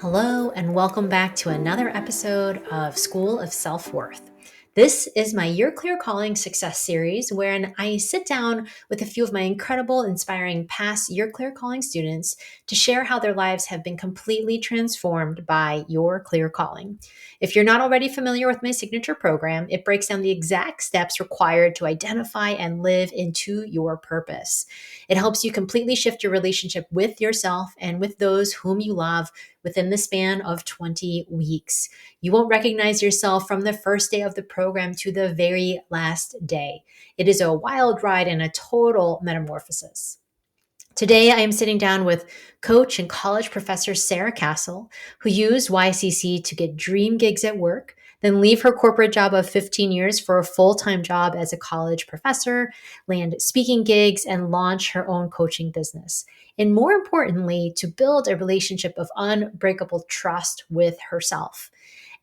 Hello, and welcome back to another episode of School of Self Worth. This is my Your Clear Calling Success series, wherein I sit down with a few of my incredible, inspiring past Your Clear Calling students to share how their lives have been completely transformed by Your Clear Calling. If you're not already familiar with my signature program, it breaks down the exact steps required to identify and live into your purpose. It helps you completely shift your relationship with yourself and with those whom you love within the span of 20 weeks. You won't recognize yourself from the first day of the program to the very last day. It is a wild ride and a total metamorphosis. Today, I am sitting down with coach and college professor Sarah Castle, who used YCC to get dream gigs at work, then leave her corporate job of 15 years for a full-time job as a college professor, land speaking gigs, and launch her own coaching business. And more importantly, to build a relationship of unbreakable trust with herself.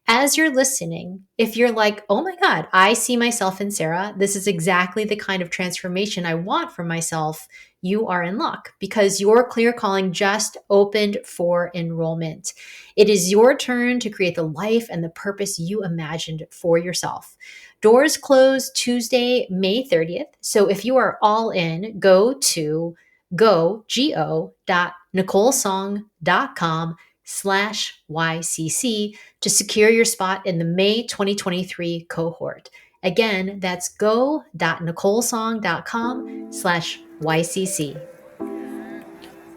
As you're listening, if you're like, oh my God, I see myself in Sarah, this is exactly the kind of transformation I want for myself, you are in luck because your Clear Calling just opened for enrollment. It is your turn to create the life and the purpose you imagined for yourself. Doors close Tuesday, May 30th. So if you are all in, go to go.nicolesong.com/YCC to secure your spot in the May 2023 cohort. Again, that's go.nicolesong.com/YCC.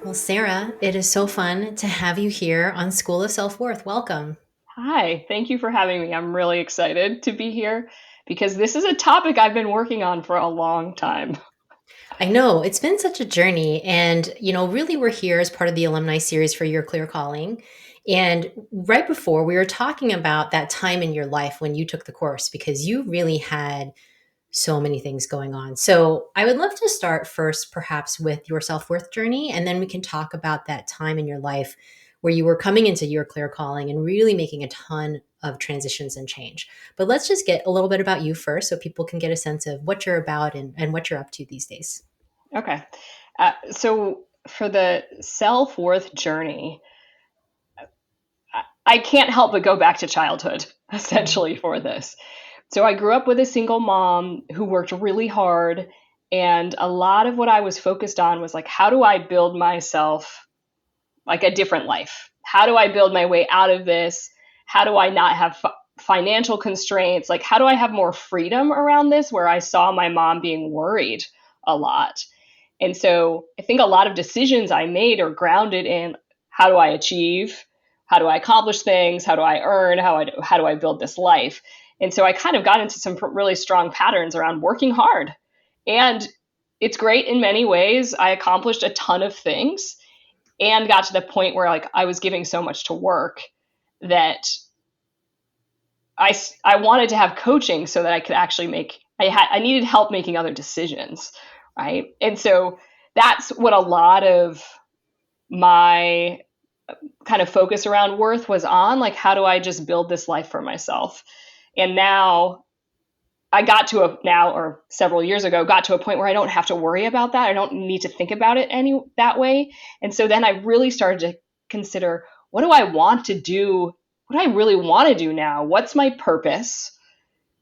Well, Sarah, it is so fun to have you here on School of Self Worth. Welcome. Hi, thank you for having me. I'm really excited to be here because this is a topic I've been working on for a long time. I know it's been such a journey. And, really, we're here as part of the alumni series for Your Clear Calling. And right before, we were talking about that time in your life when you took the course because you really had so many things going on. So I would love to start first, perhaps, with your self worth journey. And then we can talk about that time in your life where you were coming into your clear calling and really making a ton of transitions and change. But let's just get a little bit about you first so people can get a sense of what you're about and what you're up to these days. Okay. So for the self-worth journey, I can't help but go back to childhood, essentially, for this. So I grew up with a single mom who worked really hard, and a lot of what I was focused on was like, how do I build myself like a different life? How do I build my way out of this? How do I not have financial constraints? Like, how do I have more freedom around this where I saw my mom being worried a lot? And so I think a lot of decisions I made are grounded in how do I achieve? How do I accomplish things? How do I earn? How do I build this life? And so I kind of got into some really strong patterns around working hard. And it's great in many ways. I accomplished a ton of things and got to the point where like I was giving so much to work that I wanted to have coaching so that I could actually I needed help making other decisions, right? And so that's what a lot of my kind of focus around worth was on, like how do I just build this life for myself? And now or several years ago, got to a point where I don't have to worry about that. I don't need to think about it any that way. And so then I really started to consider, what do I want to do? What do I really want to do now? What's my purpose?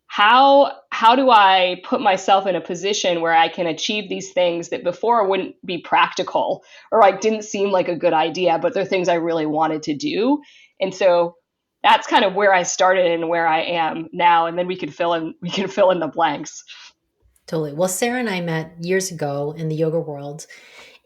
How do I put myself in a position where I can achieve these things that before wouldn't be practical or like didn't seem like a good idea, but they're things I really wanted to do. And so that's kind of where I started and where I am now. And then we can fill in the blanks. Totally. Well, Sarah and I met years ago in the yoga world.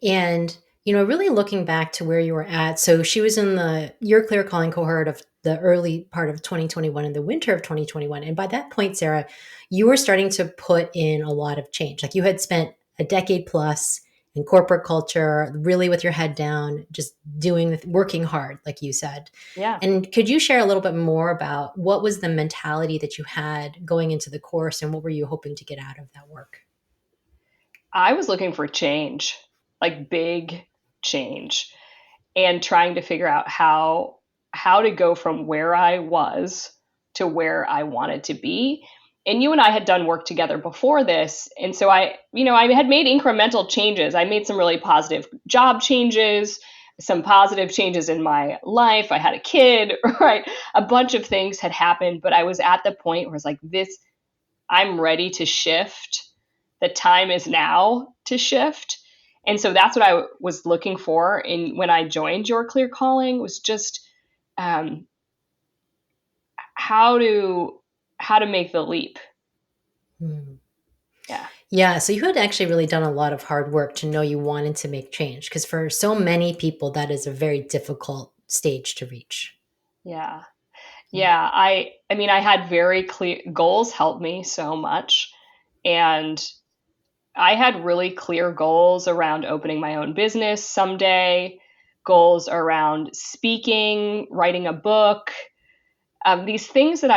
And, really looking back to where you were at. So she was in the Your Clear Calling cohort of the early part of 2021 and the winter of 2021. And by that point, Sarah, you were starting to put in a lot of change. Like you had spent a decade plus in corporate culture, really with your head down, just working hard, like you said. Yeah. And could you share a little bit more about what was the mentality that you had going into the course and what were you hoping to get out of that work? I was looking for change, like big change, and trying to figure out how to go from where I was to where I wanted to be. And you and I had done work together before this, and so I had made incremental changes. I made some really positive job changes. some positive changes in my life. I had a kid, right? A bunch of things had happened, but I was at the point where it's like, this, I'm ready to shift. The time is now to shift. And so that's what I was looking for in when I joined Your Clear Calling, was just um, how to make the leap. Hmm. Yeah. Yeah, so you had actually really done a lot of hard work to know you wanted to make change because for so many people that is a very difficult stage to reach. Yeah. Yeah, I mean, I had very clear goals, helped me so much. And I had really clear goals around opening my own business someday, goals around speaking, writing a book, these things that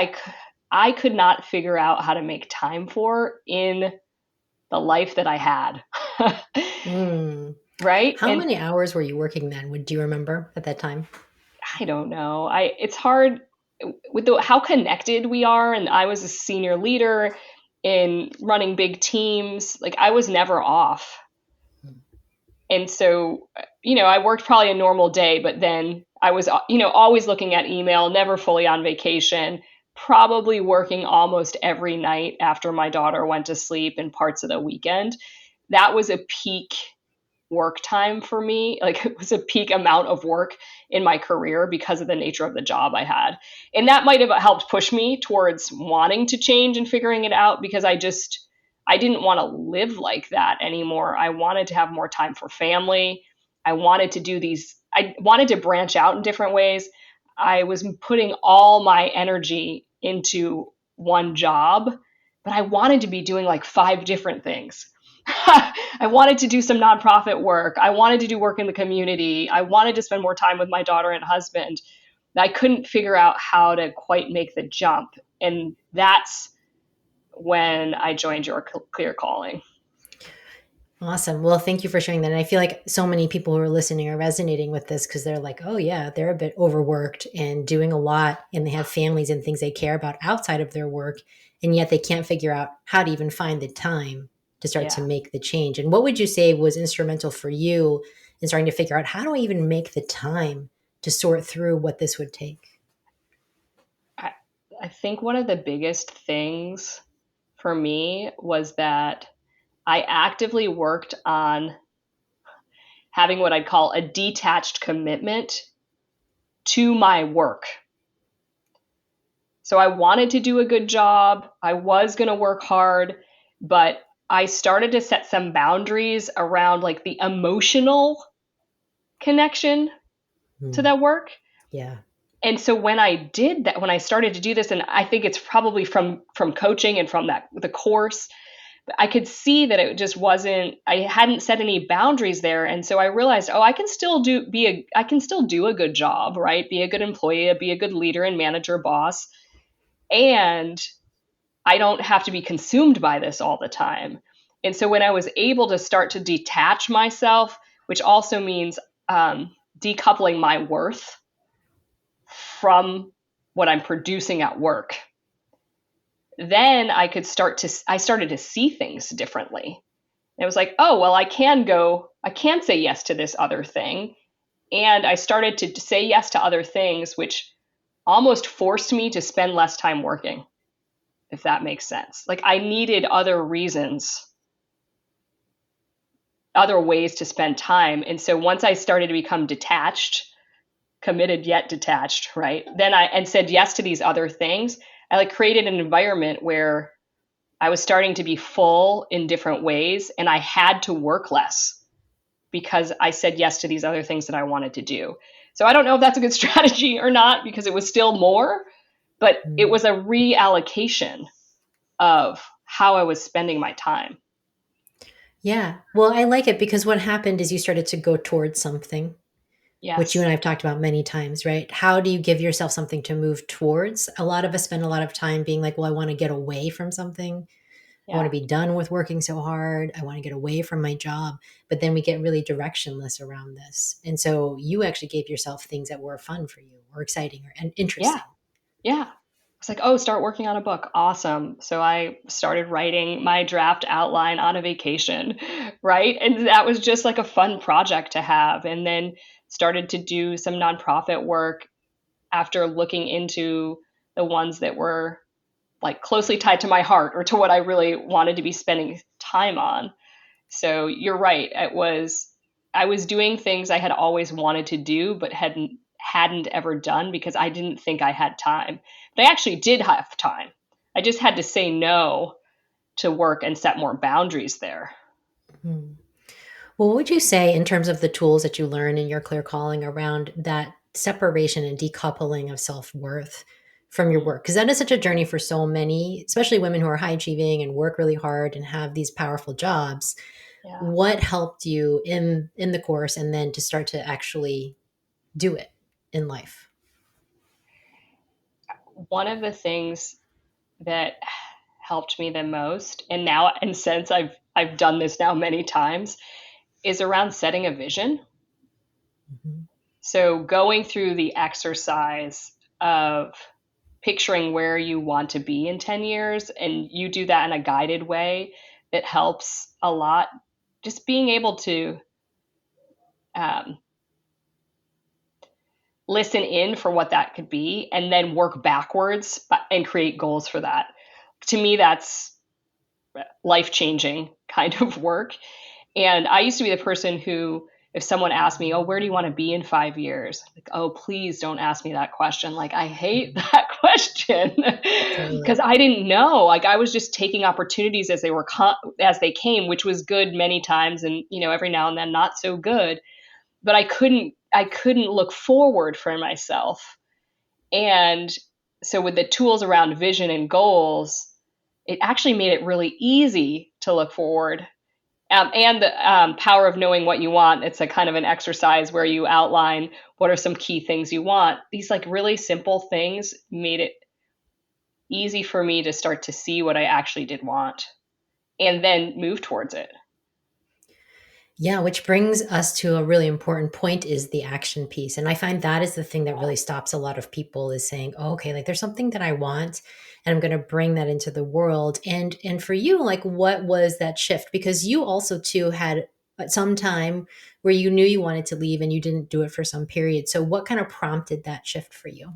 I could not figure out how to make time for in the life that I had. Mm. Right? How And many hours were you working then? Do you remember at that time? I don't know. It's hard with how connected we are, and I was a senior leader in running big teams. Like, I was never off. And so, I worked probably a normal day, but then I was, always looking at email, never fully on vacation, probably working almost every night after my daughter went to sleep and parts of the weekend. That was a peak work time for me. Like, it was a peak amount of work in my career because of the nature of the job I had. And that might have helped push me towards wanting to change and figuring it out, because I didn't want to live like that anymore. I wanted to have more time for family. I wanted to branch out in different ways. I was putting all my energy into one job, but I wanted to be doing like five different things. I wanted to do some nonprofit work. I wanted to do work in the community. I wanted to spend more time with my daughter and husband. I couldn't figure out how to quite make the jump. And that's when I joined Your Clear Calling. Awesome. Well, thank you for sharing that. And I feel like so many people who are listening are resonating with this because they're like, oh, yeah, they're a bit overworked and doing a lot, and they have families and things they care about outside of their work. And yet they can't figure out how to even find the time to start to Yeah. make the change. And what would you say was instrumental for you in starting to figure out how do I even make the time to sort through what this would take? I, I think one of the biggest things for me was that I actively worked on having what I'd call a detached commitment to my work. So I wanted to do a good job. I was going to work hard, but I started to set some boundaries around like the emotional connection to Hmm. that work. Yeah. And so when I did that, when I started to do this, and I think it's probably from coaching and from that the course, I could see that it just wasn't, I hadn't set any boundaries there. And so I realized, oh, I can still do a good job, right? Be a good employee, be a good leader and manager, boss. And I don't have to be consumed by this all the time. And so when I was able to start to detach myself, which also means decoupling my worth from what I'm producing at work, then I started to see things differently. And it was like, oh, well, I can say yes to this other thing. And I started to say yes to other things, which almost forced me to spend less time working, if that makes sense. Like, I needed other reasons, other ways to spend time. And so once I started to become detached, committed yet detached, right? Then and said yes to these other things, I like created an environment where I was starting to be full in different ways, and I had to work less because I said yes to these other things that I wanted to do. So I don't know if that's a good strategy or not, because it was still more, but it Hmm. was a reallocation of how I was spending my time. Yeah. Well, I like it because what happened is you started to go towards something, which you and Yes. I have talked about many times, right? How do you give yourself something to move towards? A lot of us spend a lot of time being like, well, I want to get away from something. I want to Yeah. be done with working so hard. I want to get away from my job. But then we get really directionless around this. And so you actually gave yourself things that were fun for you or exciting or and Yeah. interesting. Yeah. was like, oh, start working on a book. Awesome. So I started writing my draft outline on a vacation, right? And that was just like a fun project to have. And then started to do some nonprofit work after looking into the ones that were like closely tied to my heart or to what I really wanted to be spending time on. So you're right. I was doing things I had always wanted to do but hadn't ever done because I didn't think I had time. But I actually did have time. I just had to say no to work and set more boundaries there. Hmm. Well, what would you say in terms of the tools that you learn in your clear calling around that separation and decoupling of self worth from your Mm, work? Because that is such a journey for so many, especially women who are high achieving and work really hard and have these powerful jobs. yeah. What helped you in the course and then to start to actually do it in life? One of the things that helped me the most, and now and since I've done this now many times, is around setting a vision. Mhm. So going through the exercise of picturing where you want to be in 10 years, and you do that in a guided way that helps a lot. Just being able to um, listen in for what that could be and then work backwards and create goals for that. To me, that's life changing kind of work. And I used to be the person who, if someone asked me, oh, where do you want to be in 5 years? Like, oh, please don't ask me that question. Like, I hate that question because Totally. I didn't know. Like, I was just taking opportunities as as they came, which was good many times, and every now and then not so good. But I couldn't look forward for myself. And so with the tools around vision and goals, it actually made it really easy to look forward, and the power of knowing what you want. It's a kind of an exercise where you outline what are some key things you want. These like really simple things made it easy for me to start to see what I actually did want and then move towards it. Yeah, which brings us to a really important point is the action piece. And I find that is the thing that really stops a lot of people is saying, oh, okay, like there's something that I want and I'm going to bring that into the world. And for you, like what was that shift? Because you also too had some time where you knew you wanted to leave and you didn't do it for some period. So what kind of prompted that shift for you?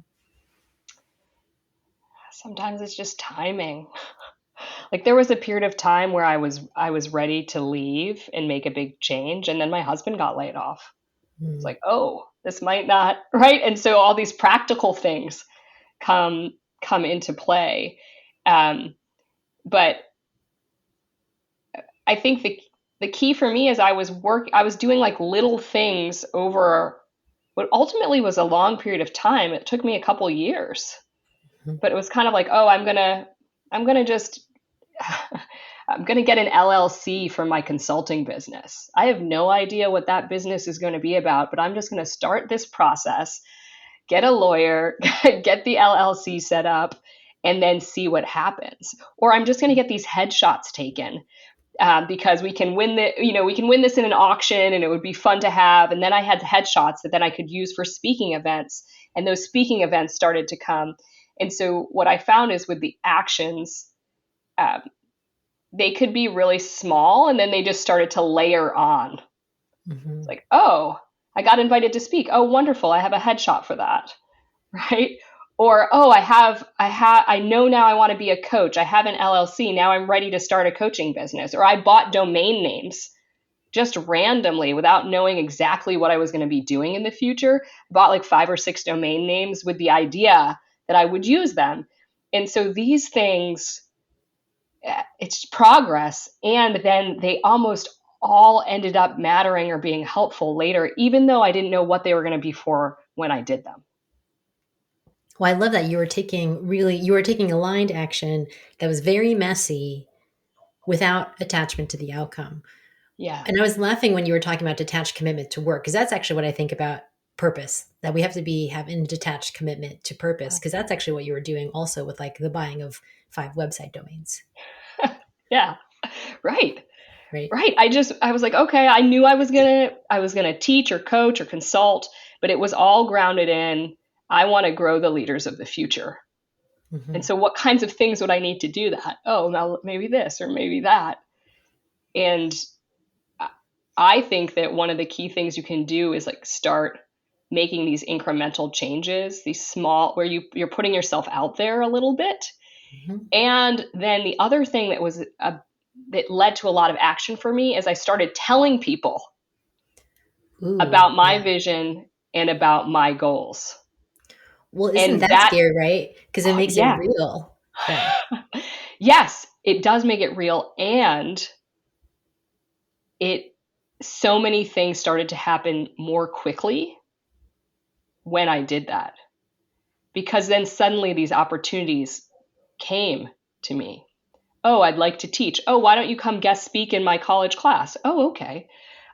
Sometimes it's just timing. Like there was a period of time where I was ready to leave and make a big change, and then my husband got laid off. It's Mm. like, oh, this might not, right? And so all these practical things come come into play. Um, but I think the key for me is I was doing like little things over what ultimately was a long period of time. It took me a couple years, Mhm. but it was kind of like, oh, I'm gonna just I'm gonna get an LLC for my consulting business. I have no idea what that business is going to be about, but I'm just going to start this process, get a lawyer, get the LLC set up, and then see what happens. Or I'm just going to get these headshots taken, because we can win this in an auction, and it would be fun to have. And then I had headshots that then I could use for speaking events, and those speaking events started to come. And so what I found is with the actions, um, they could be really small, and then they just started to layer on. It's Mhm. like, oh, I got invited to speak. Oh, wonderful! I have a headshot for that, right? Or oh, I know now I want to be a coach. I have an LLC. Now I'm ready to start a coaching business. Or I bought domain names just randomly without knowing exactly what I was going to be doing in the future. I bought like 5 or 6 domain names with the idea that I would use them. And so these things, it's progress. And then they almost all ended up mattering or being helpful later, even though I didn't know what they were going to be for when I did them. Well, I love that you were taking aligned action that was very messy without attachment to the outcome. Yeah. And I was laughing when you were talking about detached commitment to work, because that's actually what I think about purpose, that we have to have in detached commitment to purpose, because that's actually what you were doing also with like the buying of 5 website domains, Yeah. Right. right? Right. I was like, okay, I knew I was gonna teach or coach or consult, but it was all grounded in I want to grow the leaders of the future. And Hmm. so what kinds of things would I need to do that? Oh, now maybe this or maybe that. And I think that one of the key things you can do is like start making these incremental changes, these small where you're putting yourself out there a little bit. Hmm. And then the other thing that led to a lot of action for me is I started telling people Ooh, about my yeah. vision and about my goals. Well, isn't And that that, scary, right? Because it makes it yeah, real. Yeah. yes, it does make it real. And it, so many things started to happen more quickly when I did that. Because then suddenly these opportunities came to me. Oh, I'd like to teach. Oh, why don't you come guest speak in my college class? Oh, okay.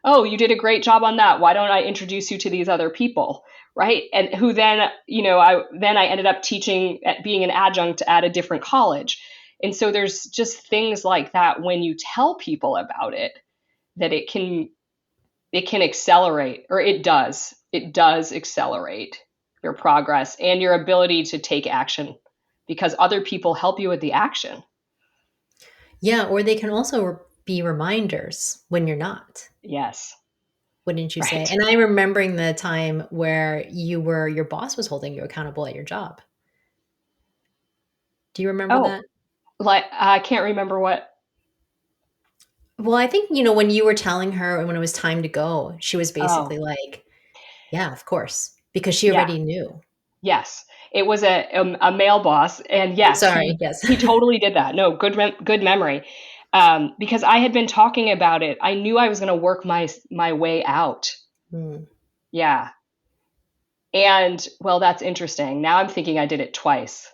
Oh, you did a great job on that. Why don't I introduce you to these other people? Right. And who then, I ended up teaching at being an adjunct at a different college. And so there's just things like that when you tell people about it, that it can accelerate, or it does accelerate your progress and your ability to take action because other people help you with the action. Yeah, or they can also be reminders when you're not, Yes. wouldn't you say? Right. And I'm remembering the time where your boss was holding you accountable at your job. Do you remember Oh, that? like I can't remember what. Well, I think, when you were telling her when it was time to go, she was basically Oh, like, yeah, of course, because she yeah. already knew. Yes. It was a male boss, and yes, Sorry, he yes. he totally did that. No, good memory. Because I had been talking about it. I knew I was going to work my way out. Hmm. Yeah. And well, that's interesting. Now I'm thinking I did it twice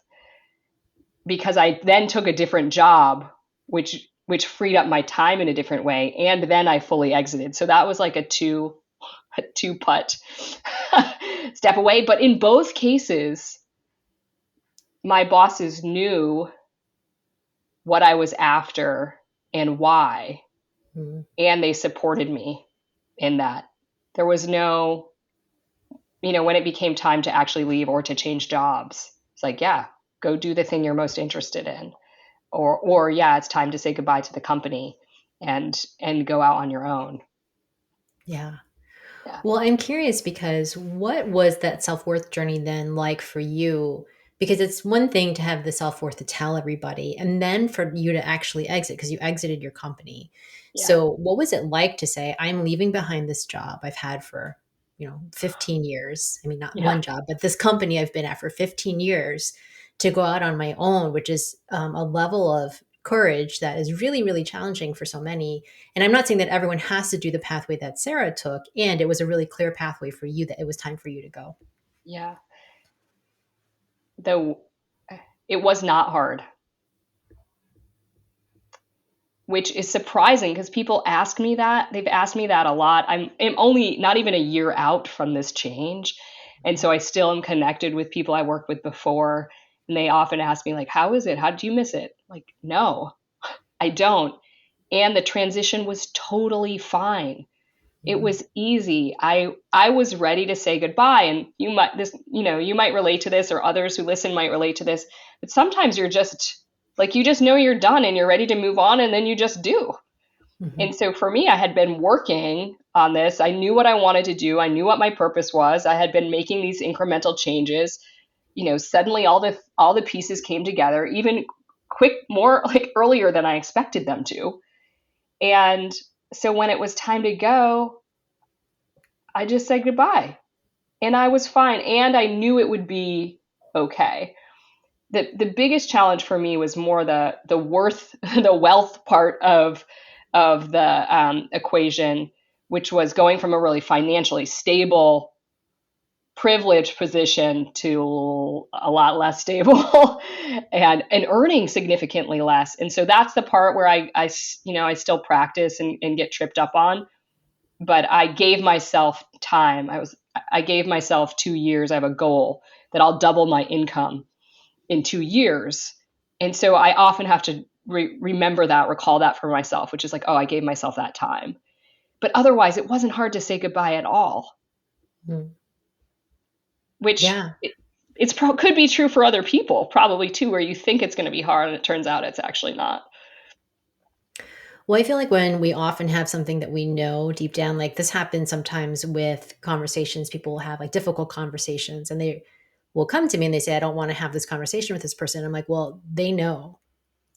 because I then took a different job, which freed up my time in a different way, and then I fully exited. So that was like a two putt step away. But in both cases, my bosses knew what I was after and why, Hmm. and they supported me in that. There was no, when it became time to actually leave or to change jobs, it's like, yeah, go do the thing you're most interested in. Or yeah, it's time to say goodbye to the company and go out on your own. Yeah. Yeah. Well, I'm curious because what was that self-worth journey then like for you? Because it's one thing to have the self-worth to tell everybody, and then for you to actually exit because you exited your company. Yeah. So, what was it like to say, I'm leaving behind this job I've had for, 15 years? I mean, not Yeah. one job, but this company I've been at for 15 years to go out on my own, which is a level of courage that is really, really challenging for so many. And I'm not saying that everyone has to do the pathway that Sarah took. And it was a really clear pathway for you that it was time for you to go. Yeah. Though it was not hard, which is surprising because people ask me that. They've asked me that a lot. I'm only not even a year out from this change. And so I still am connected with people I worked with before. And they often ask me, like, how is it? How did you miss it? Like, no, I don't. And the transition was totally fine. It Mhm. was easy. I was ready to say goodbye. And you might relate to this, or others who listen might relate to this. But sometimes you're just like, you just know you're done and you're ready to move on, and then you just do. Mhm. And so for me, I had been working on this. I knew what I wanted to do. I knew what my purpose was. I had been making these incremental changes. Suddenly all the pieces came together, even quick, more like earlier than I expected them to. And so when it was time to go, I just said goodbye. And I was fine, and I knew it would be okay. The biggest challenge for me was more the worth the wealth part of the equation, which was going from a really financially stable, privileged position to a lot less stable and earning significantly less. And so that's the part where I still practice and get tripped up on. But I gave myself time. I gave myself 2 years. I have a goal that I'll double my income in 2 years. And so I often have to remember that, recall that for myself, which is like, oh, I gave myself that time. But otherwise, it wasn't hard to say goodbye at all, Mhm. which Yeah. could be true for other people probably too, where you think it's going to be hard and it turns out it's actually not. Well, I feel like when we often have something that we know deep down, like this happens sometimes with conversations, people will have like difficult conversations and they will come to me and they say, I don't want to have this conversation with this person. I'm like, well, they know.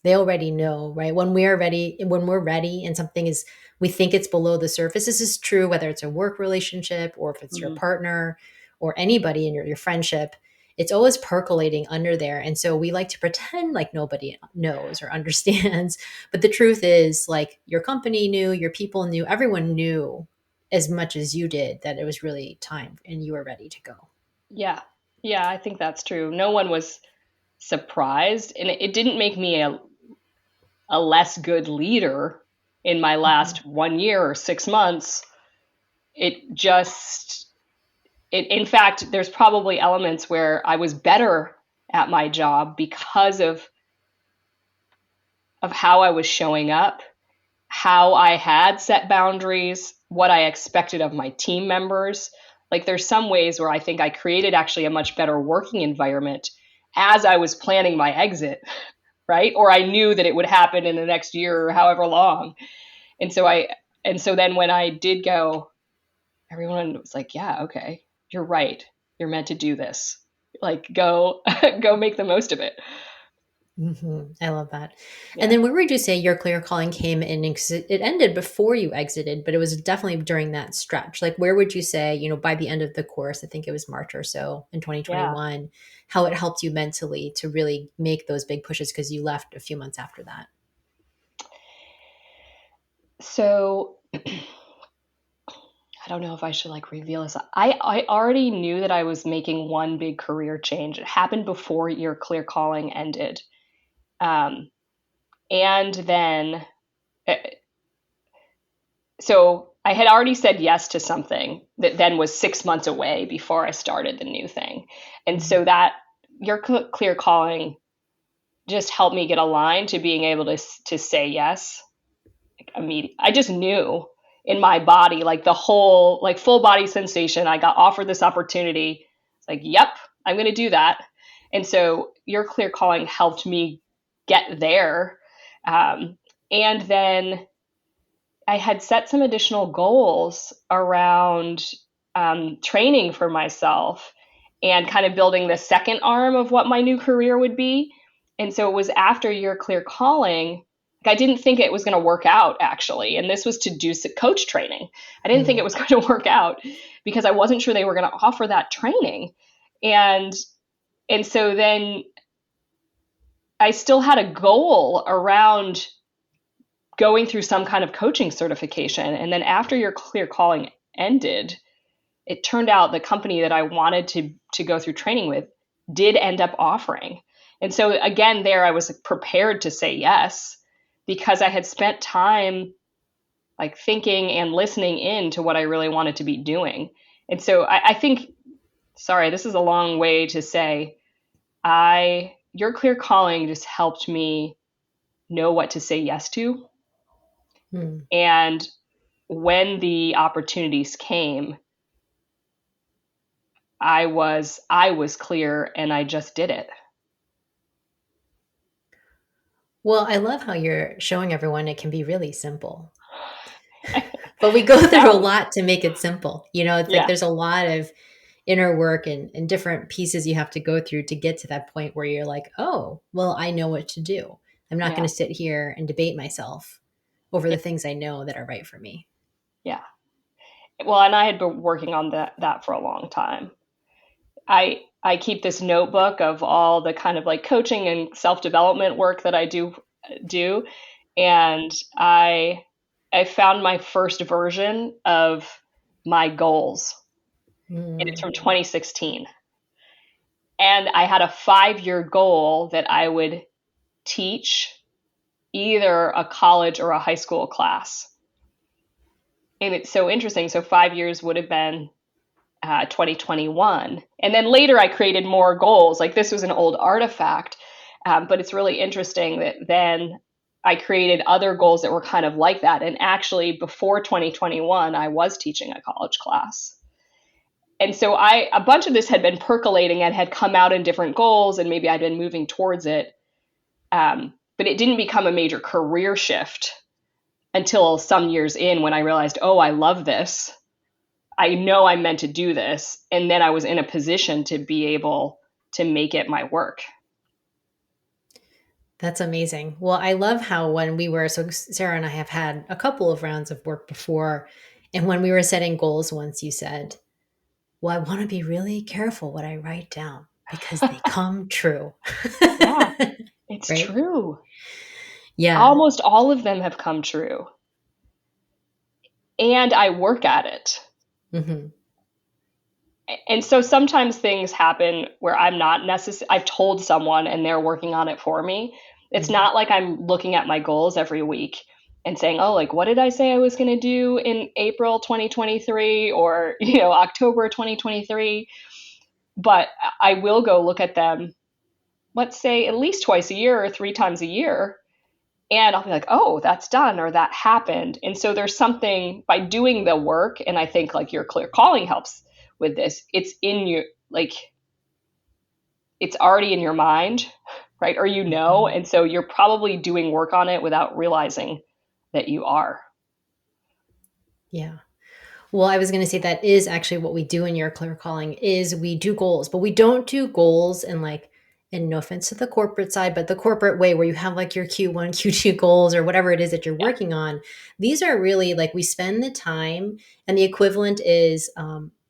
They already know, right? When we're ready and something is, we think it's below the surface. This is true whether it's a work relationship or if it's your Mm, partner or anybody in your friendship. It's always percolating under there. And so we like to pretend like nobody knows or understands. But the truth is, like, your company knew, your people knew, everyone knew as much as you did that it was really time and you were ready to go. yeah. Yeah, I think that's true. No one was surprised, and it didn't make me a less good leader in my Mhm. last 1 year or 6 months. It just, in fact, there's probably elements where I was better at my job because of how I was showing up, how I had set boundaries, what I expected of my team members. Like there's some ways where I think I created actually a much better working environment as I was planning my exit, right? Or I knew that it would happen in the next year or however long. And so then when I did go, everyone was like, "Yeah, okay. You're right. You're meant to do this. Like go go make the most of it." I love that. And Yeah. then where would you say your clear calling came in? Because it ended before you exited, but it was definitely during that stretch. Like, where would you say, by the end of the course, I think it was March or so in Yeah. 2021, how it helped you mentally to really make those big pushes because you left a few months after that? So I don't know if I should like reveal this. I already knew that I was making one big career change. It happened before your clear calling ended. Um, and then, uh, so I had already said yes to something that then was 6 months away before I started the new thing. And Mhm. so that your clear calling just helped me get aligned to being able to say yes immediately. I just knew in my body, like the whole, like full body sensation. I got offered this opportunity. It's like, yep, I'm going to do that. And so your clear calling helped me get there. Um, and then I had set some additional goals around training for myself and kind of building the second arm of what my new career would be. And so it was after your clear calling. Like I didn't think it was going to work out actually. And this was to do coach training. I didn't think it Mm. was going to work out because I wasn't sure they were going to offer that training. And so then I still had a goal around going through some kind of coaching certification. And then after your clear calling ended, it turned out the company that I wanted to go through training with did end up offering. And so again, there I was prepared to say yes because I had spent time like thinking and listening in to what I really wanted to be doing. And so I think, sorry, this is a long way to say, your clear calling just helped me know what to say yes to. Mm. And when the opportunities came, I was clear and I just did it. Well, I love how you're showing everyone it can be really simple. But we go through a Now, lot to make it simple. It's like yeah, there's a lot of inner work and different pieces you have to go through to get to that point where you're like, oh, well, I know what to do. I'm not yeah, going to sit here and debate myself over yeah, the things I know that are right for me. yeah. Well, and I had been working on that for a long time. I keep this notebook of all the kind of like coaching and self development work that I do, and I found my first version of my goals, and it's Mm. from 2016. And I had a 5 year goal that I would teach either a college or a high school class. And it's so interesting. So 5 years would have been 2021. And then later I created more goals. Like this was an old artifact, but it's really interesting that then I created other goals that were kind of like that. And actually, before 2021, I was teaching a college class. And so a bunch of this had been percolating and had come out in different goals, and maybe I'd been moving towards it. But it didn't become a major career shift until some years in when I realized, oh, I love this. I know I'm meant to do this. And then I was in a position to be able to make it my work. That's amazing. Well, I love how when we were, so Sarah and I have had a couple of rounds of work before. And when we were setting goals once, you said, well, I want to be really careful what I write down because they come true. Yeah, it's Right? true. Yeah. Almost all of them have come true. And I work at it. Hmm. And so sometimes things happen where I'm not I've told someone and they're working on it for me. It's Hmm. not like I'm looking at my goals every week and saying, oh, like, what did I say I was going to do in April 2023 or, October 2023? But I will go look at them, let's say at least twice a year or 3 times a year. And I'll be like, oh, that's done or that happened. And so there's something by doing the work. And I think like your clear calling helps with this. It's in you, like, it's already in your mind, right? Or Hmm. and so you're probably doing work on it without realizing that you are. Yeah. Well, I was going to say that is actually what we do in your clear calling is we do goals, but we don't do goals in like, and no offense to the corporate side, but the corporate way where you have like your Q1, Q2 goals or whatever it is that you're Yeah. working on. These are really like we spend the time and the equivalent is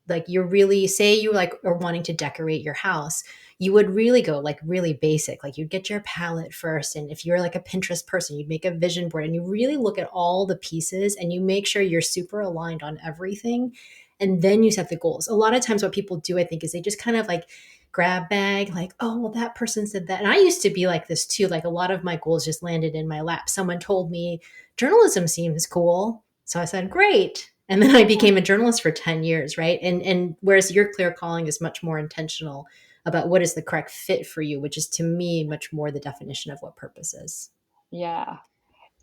like you're really say you like are wanting to decorate your house. You would really go like really basic. Like you'd get your palette first. And if you're like a Pinterest person, you'd make a vision board and you really look at all the pieces and you make sure you're super aligned on everything. And then you set the goals. A lot of times, what people do, I think, is they just kind of like grab bag, like, oh, well, that person said that. And I used to be like this too. Like a lot of my goals just landed in my lap. Someone told me journalism seems cool. So I said, great. And then I became a journalist for 10 years, right? And whereas your clear calling is much more intentional about what is the correct fit for you, which is to me much more the definition of what purpose is. Yeah.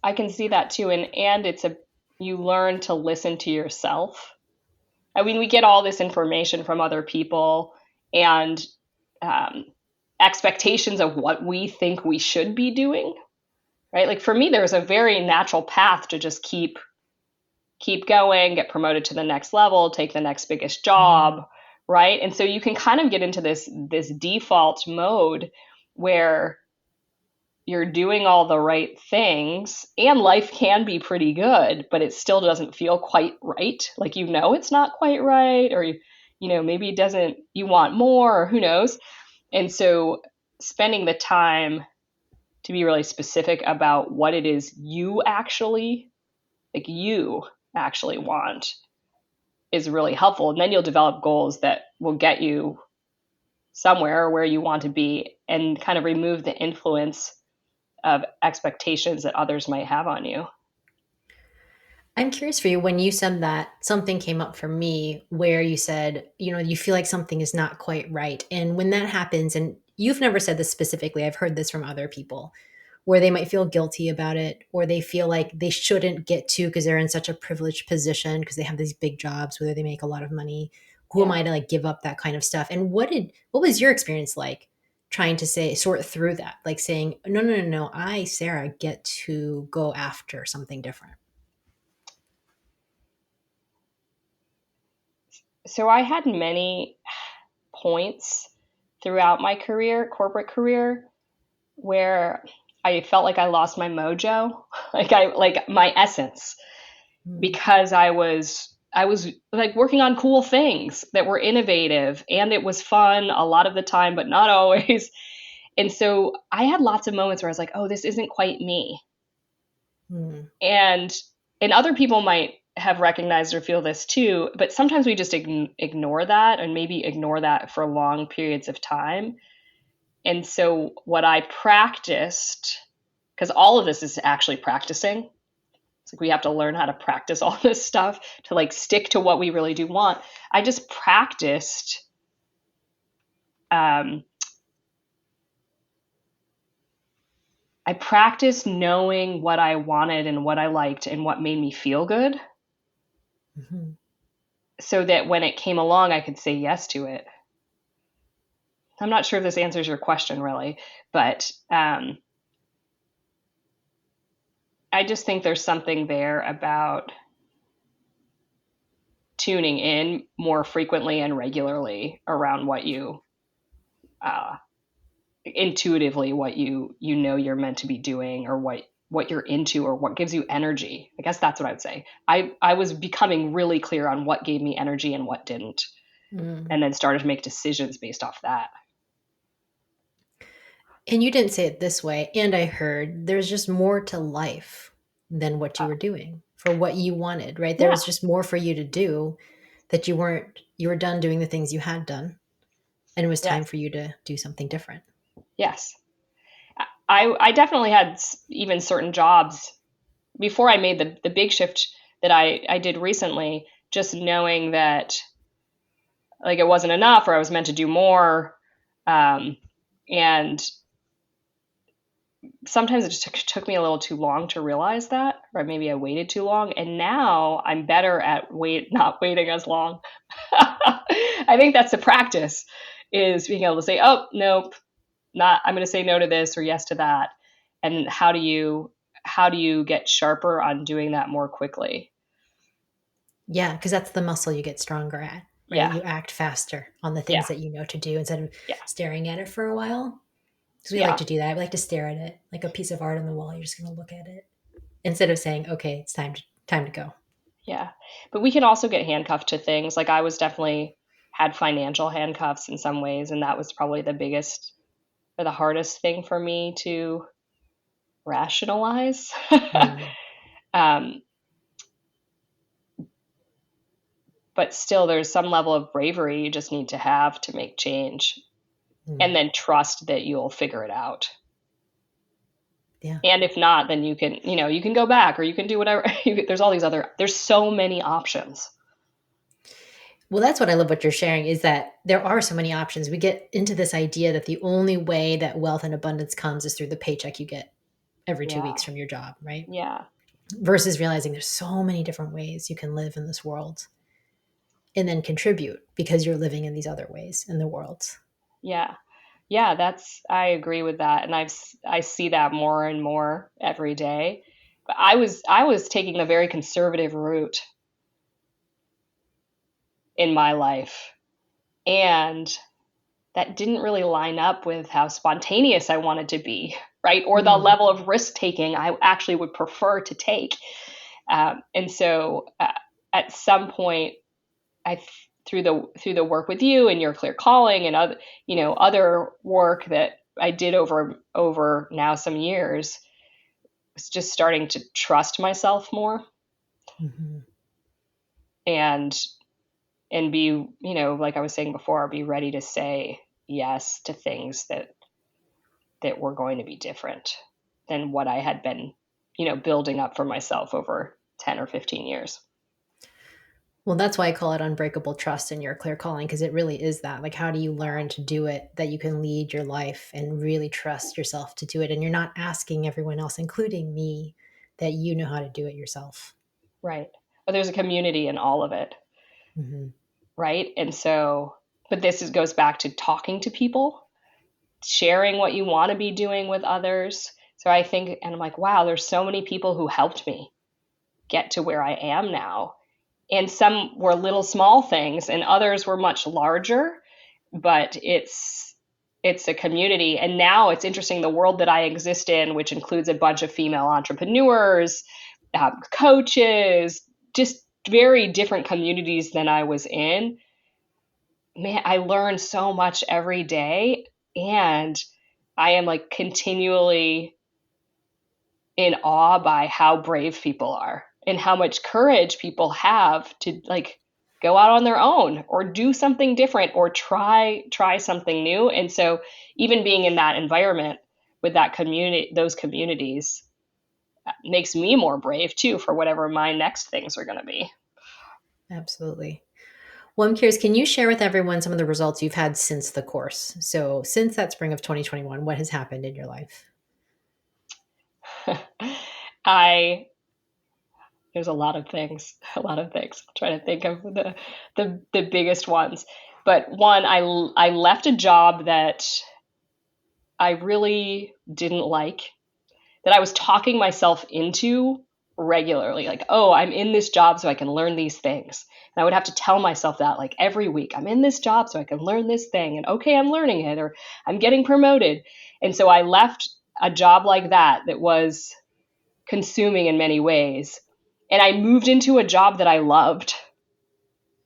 I can see that too. And you learn to listen to yourself. I mean, we get all this information from other people and um, expectations of what we think we should be doing, right? Like for me, there's a very natural path to just keep going, get promoted to the next level, take the next biggest Mm. job, right? And so you can kind of get into this default mode where you're doing all the right things and life can be pretty good, but it still doesn't feel quite right. Like it's not quite right or maybe it doesn't you want more or who knows. And so spending the time to be really specific about what it is you actually want is really helpful. And then you'll develop goals that will get you somewhere where you want to be and kind of remove the influence of expectations that others might have on you. I'm curious for you when you said that something came up for me where you said, you feel like something is not quite right. And when that happens, and you've never said this specifically, I've heard this from other people where they might feel guilty about it or they feel like they shouldn't get to because they're in such a privileged position because they have these big jobs where they make a lot of money. Who am Yeah. I to like give up that kind of stuff? And what was your experience like trying to say sort through that? Like saying, no, no, no, no, I, Sarah, get to go after something different. So I had many points throughout my corporate career, where I felt like I lost my mojo, like my essence, Mm. because I was like working on cool things that were innovative and it was fun a lot of the time, but not always. And so I had lots of moments where I was like, oh, this isn't quite me. Mm. And other people might have recognized or feel this too, but sometimes we just ignore that and maybe ignore that for long periods of time. And so what I practiced, because all of this is actually practicing. It's like we have to learn how to practice all this stuff to like stick to what we really do want. I just practiced um, I practiced knowing what I wanted and what I liked and what made me feel good. Mhm. so that when it came along, I could say yes to it. I'm not sure if this answers your question really, but I just think there's something there about tuning in more frequently and regularly around what you uh, intuitively what you know you're meant to be doing, or what you're into, or what gives you energy. I guess that's what I would say. I was becoming really clear on what gave me energy and what didn't, Mm. and then started to make decisions based off that. And you didn't say it this way. And I heard there's just more to life than what you Uh, were doing for what you wanted, right? There yeah. was just more for you to do that you were done doing the things you had done. And it was time Yes. for you to do something different. Yes. I definitely had even certain jobs before I made the big shift that I did recently, just knowing that like it wasn't enough, or I was meant to do more. Um, and sometimes it just took me a little too long to realize that, or maybe I waited too long. And now I'm better at not waiting as long. I think that's the practice, is being able to say, oh, nope, not, I'm going to say no to this or yes to that. And how do you get sharper on doing that more quickly? Yeah, because that's the muscle you get stronger at, right? Yeah. You act faster on the Yeah. things that you know to do instead of Yeah. staring at it for a while. Because we like Yeah. to do that. We like to stare at it like a piece of art on the wall. You're just going to look at it instead of saying, "Okay, it's time to go." Yeah. But we can also get handcuffed to things. Like I was definitely had financial handcuffs in some ways, and that was probably the biggest or the hardest thing for me to rationalize. Mm, um, but still, there's some level of bravery you just need to have to make change, and mm. then trust that you'll figure it out. Yeah. And if not, then you can go back, or you can do whatever. There's so many options. Well, that's what I love what you're sharing is that there are so many options. We get into this idea that the only way that wealth and abundance comes is through the paycheck you get every 2 weeks Yeah. from your job, right? Yeah. Versus realizing there's so many different ways you can live in this world and then contribute because you're living in these other ways in the world. Yeah. Yeah, I agree with that, and I see that more and more every day. But I was taking a very conservative route in my life, and that didn't really line up with how spontaneous I wanted to be, right? Or the Mm, level of risk taking I actually would prefer to take. And so at some point, I through the work with you and your clear calling and other work that I did over now some years, was just starting to trust myself more, mhm. and be, like I was saying before, be ready to say yes to things that were going to be different than what I had been, building up for myself over 10 or 15 years. Well, that's why I call it unbreakable trust in your clear calling because it really is that. Like, how do you learn to do it that you can lead your life and really trust yourself to do it? And you're not asking everyone else, including me, that you know how to do it yourself. Right. But there's a community in all of it, Hmm. right? And so, but goes back to talking to people, sharing what you want to be doing with others. So I think, and I'm like, wow, there's so many people who helped me get to where I am now. And some were little small things, and others were much larger, but it's a community. And now it's interesting, the world that I exist in, which includes a bunch of female entrepreneurs, coaches, just very different communities than I was in. Man, I learn so much every day, and I am like continually in awe by how brave people are and how much courage people have to like go out on their own or do something different or try something new. And so even being in that environment with that community, those communities, makes me more brave too for whatever my next things are going to be. Absolutely. Well, I'm curious, can you share with everyone some of the results you've had since the course? So, since that spring of 2021, what has happened in your life? I There's a lot of things, a lot of things. I'll try to think of the biggest ones. But one, I left a job that I really didn't like, that I was talking myself into regularly. Like, oh, I'm in this job so I can learn these things. And I would have to tell myself that like every week, I'm in this job so I can learn this thing. And okay, I'm learning it, or I'm getting promoted. And so I left a job like that that was consuming in many ways. And I moved into a job that I loved.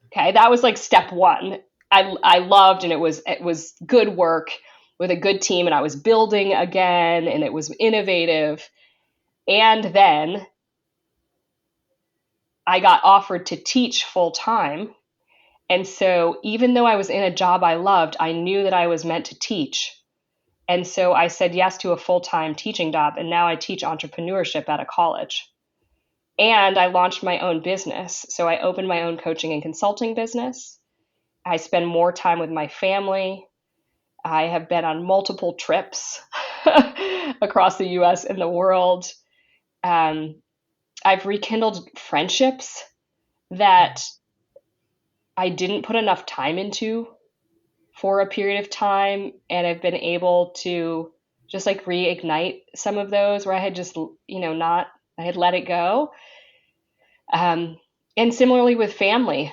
Okay, that was like step one. I loved, and it was good work with a good team, and I was building again, and it was innovative. And then I got offered to teach full time. And so even though I was in a job I loved, I knew that I was meant to teach. And so I said yes to a full time teaching job. And now I teach entrepreneurship at a college. And I launched my own business. So I opened my own coaching and consulting business. I spend more time with my family. I have been on multiple trips across the US and the world. I've rekindled friendships that I didn't put enough time into for a period of time. And I've been able to just like reignite some of those where I had just, I had let it go. And similarly with family,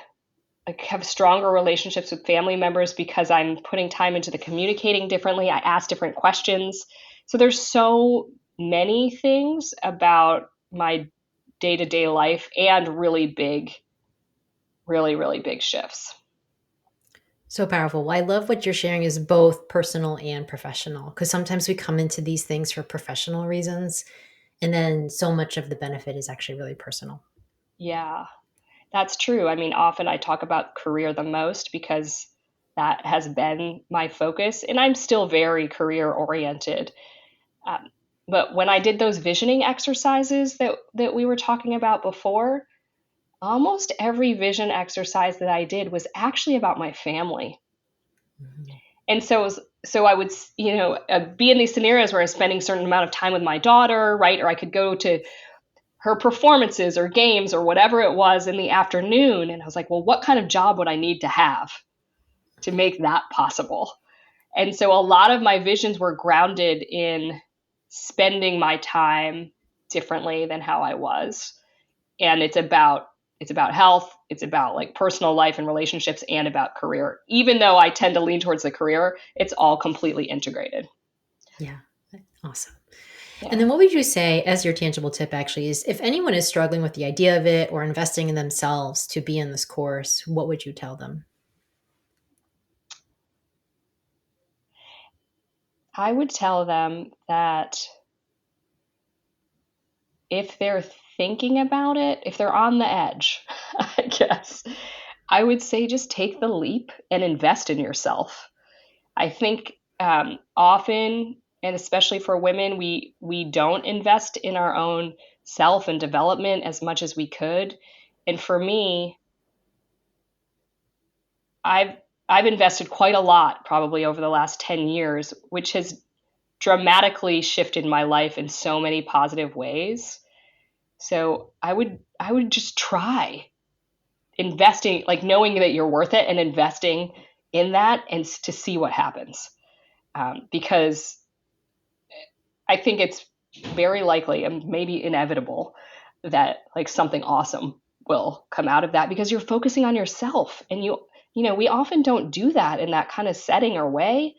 I have stronger relationships with family members because I'm putting time into the communicating differently. I ask different questions. So there's so many things about my day-to-day life and really big, really big shifts. So powerful. Well, I love what you're sharing is both personal and professional, because sometimes we come into these things for professional reasons, and then so much of the benefit is actually really personal. Yeah, that's true. I mean, often I talk about career the most because that has been my focus, and I'm still very career oriented. But when I did those visioning exercises that we were talking about before, almost every vision exercise that I did was actually about my family. Mm-hmm. And so I would, be in these scenarios where I was spending a certain amount of time with my daughter, right? Or I could go to her performances or games or whatever it was in the afternoon. And I was like, well, what kind of job would I need to have to make that possible? And so a lot of my visions were grounded in spending my time differently than how I was. And it's about health, it's about like personal life and relationships, and about career. Even though I tend to lean towards the career, it's all completely integrated. Yeah. Awesome. Yeah. And then what would you say as your tangible tip actually is, if anyone is struggling with the idea of it or investing in themselves to be in this course, what would you tell them? I would tell them that if they're thinking about it, if they're on the edge, I guess, I would say just take the leap and invest in yourself. I think often, and especially for women, we don't invest in our own self and development as much as we could. And for me, I've invested quite a lot probably over the last 10 years, which has dramatically shifted my life in so many positive ways. So I would just try investing, like knowing that you're worth it and investing in that, and to see what happens. Because I think it's very likely and maybe inevitable that like something awesome will come out of that, because you're focusing on yourself, and we often don't do that in that kind of setting or way.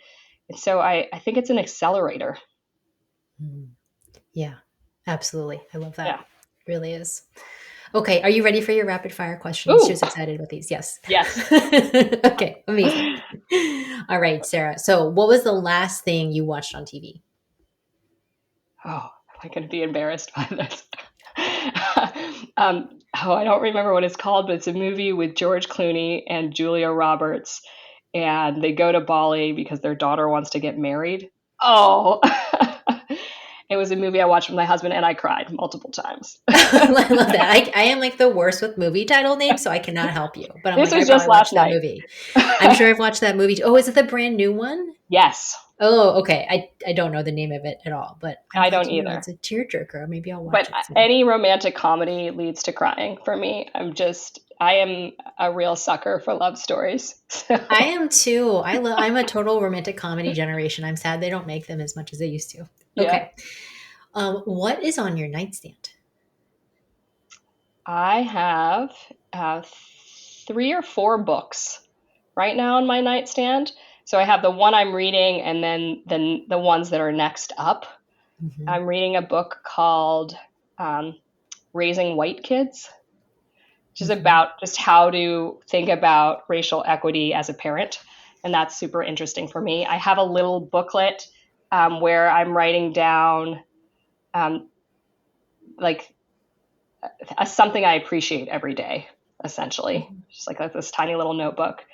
And so I think it's an accelerator. Yeah, absolutely. I love that. Yeah. It really is. Okay. Are you ready for your rapid fire questions? Ooh. She was excited about these. Yes. Yes. Okay. Amazing. All right, Sarah. So what was the last thing you watched on TV? Oh, am I going to be embarrassed by this? I don't remember what it's called, but it's a movie with George Clooney and Julia Roberts, and they go to Bali because their daughter wants to get married. Oh, it was a movie I watched with my husband, and I cried multiple times. I love that. I am like the worst with movie title names, so I cannot help you. But I'm this like, was I just probably watched last night. that movie. I'm sure I've watched that movie. Oh, is it the brand new one? Yes. Oh, okay. I don't know the name of it at all, but I'm I glad don't to know it's either. a tearjerker. Maybe I'll watch But it soon. any romantic comedy leads to crying for me. I am a real sucker for love stories. I So, am too. I'm a total romantic comedy generation. I'm sad they don't make them as much as they used to. yeah. Okay. What is on your nightstand? I have uh, 3 or 4 books right now on my nightstand. So I have the one I'm reading and then the ones that are next up. Hmm. I'm reading a book called um, Raising White Kids, which is Hmm. about just how to think about racial equity as a parent. And that's super interesting for me. I have a little booklet where I'm writing down um, like something I appreciate every day, essentially, Hmm. just like this tiny little notebook.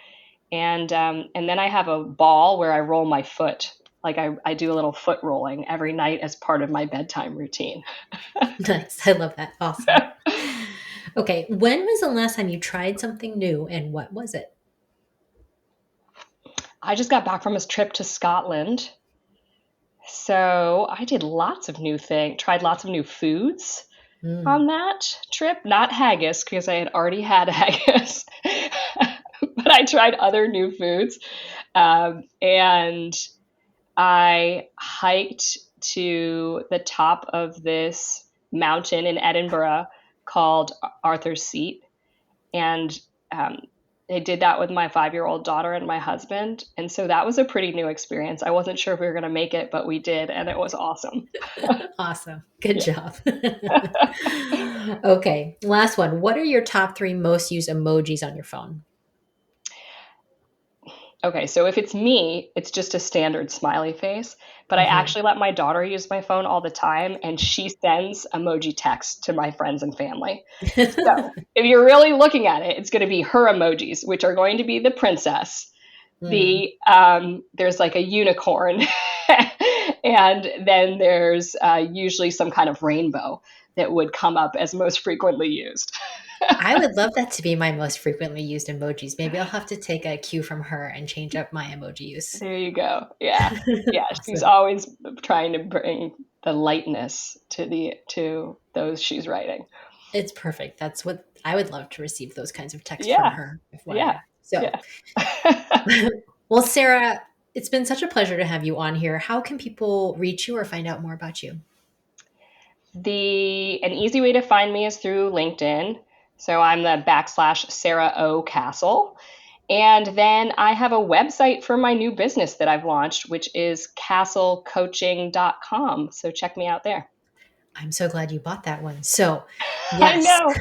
And then I have a ball where I roll my foot. Like I do a little foot rolling every night as part of my bedtime routine. Nice. I love that. Awesome. Okay. When was the last time you tried something new and what was it? I just got back from a trip to Scotland. So I did lots of new things, tried lots of new foods Mm. on that trip. Not haggis, because I had already had haggis, but I tried other new foods. And I hiked to the top of this mountain in Edinburgh called Arthur's Seat. And um, I did that with my 5-year-old daughter and my husband. And so that was a pretty new experience. I wasn't sure if we were going to make it, but we did. And it was awesome. Awesome. Good Yeah. job. Okay. Last one. What are your top three most used emojis on your phone? Okay, so if it's me, it's just a standard smiley face. But I Hmm. actually let my daughter use my phone all the time, and she sends emoji texts to my friends and family. So if you're really looking at it, it's going to be her emojis, which are going to be the princess. Mm. There's like a unicorn, and then there's usually some kind of rainbow that would come up as most frequently used. I would love that to be my most frequently used emojis. Maybe I'll have to take a cue from her and change up my emoji use. There you go. Yeah, yeah. She's Awesome. always trying to bring the lightness to those she's writing. It's perfect. That's what I would love to receive those kinds of texts from Yeah, her, yeah, FYI. So, yeah. well, Sarah, it's been such a pleasure to have you on here. How can people reach you or find out more about you? The an easy way to find me is through LinkedIn. So I'm the / Sarah O Castle. And then I have a website for my new business that I've launched, which is castlecoaching.com. So check me out there. I'm so glad you bought that one. So, I yes. know.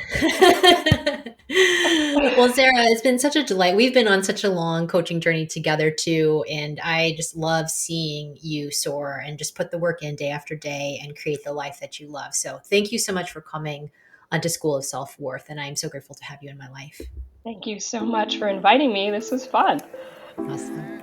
Well, Sarah, it's been such a delight. We've been on such a long coaching journey together, too. And I just love seeing you soar and just put the work in day after day and create the life that you love. So, thank you so much for coming onto School of Self Worth. And I'm so grateful to have you in my life. Thank you so much for inviting me. This was fun. Awesome.